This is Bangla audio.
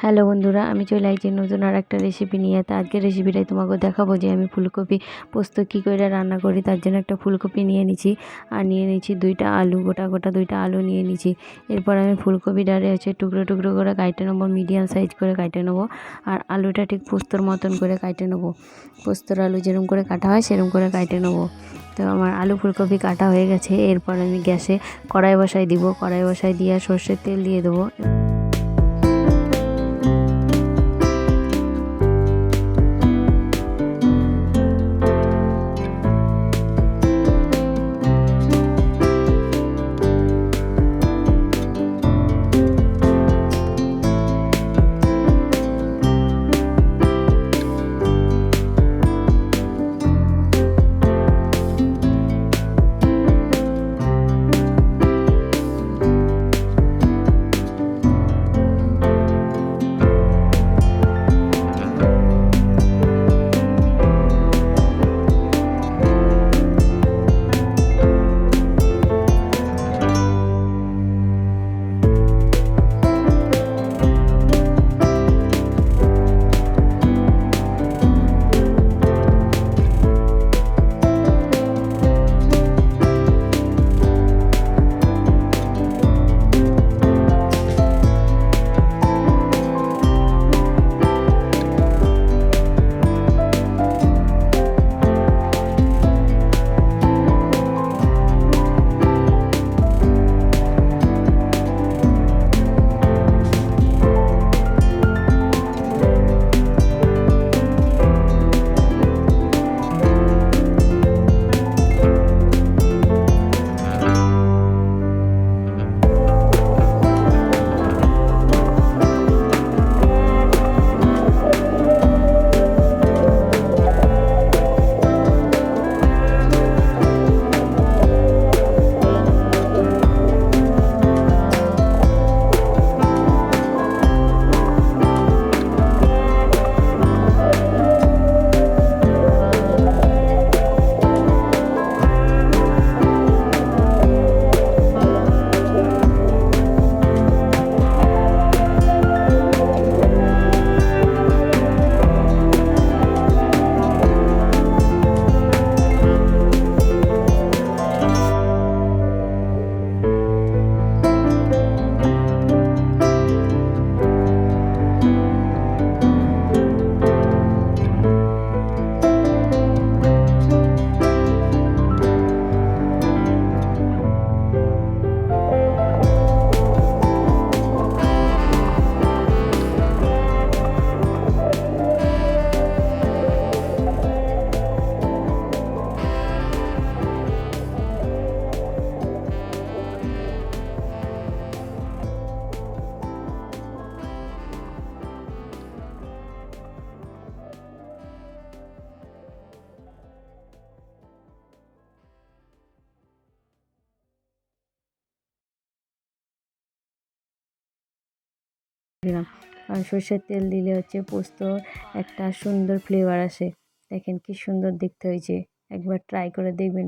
হ্যালো বন্ধুরা, আমি চলে আসছি নতুন আর একটা রেসিপি নিয়ে। তো আজকের রেসিপিটাই তোমাকে দেখাবো যে আমি ফুলকপি পোস্ত কী করে রান্না করি। তার জন্য একটা ফুলকপি নিয়ে নিচ্ছি আর নিয়ে নিচ্ছি দুইটা আলু, গোটা গোটা দুইটা আলু নিয়ে নিচ্ছি। এরপর আমি ফুলকপিটারে টুকরো টুকরো করে কাটে নেবো, মিডিয়াম সাইজ করে কাটে নেবো। আর আলুটা ঠিক পোস্তর মতন করে কাটে নেবো, পোস্তর আলু যেরকম করে কাটা হয় সেরকম করে কাটে নেবো। তো আমার আলু ফুলকপি কাটা হয়ে গেছে। এরপর আমি গ্যাসে কড়াই বসাই দিব, কড়াই বসাই দিয়ে সর্ষের তেল দিয়ে দেবো। দিলাম, কারণ সর্ষের তেল দিলে পোস্ত একটা সুন্দর ফ্লেভার আসে। দেখেন কি সুন্দর দেখতে হয়েছে, একবার ট্রাই করে দেখবেন।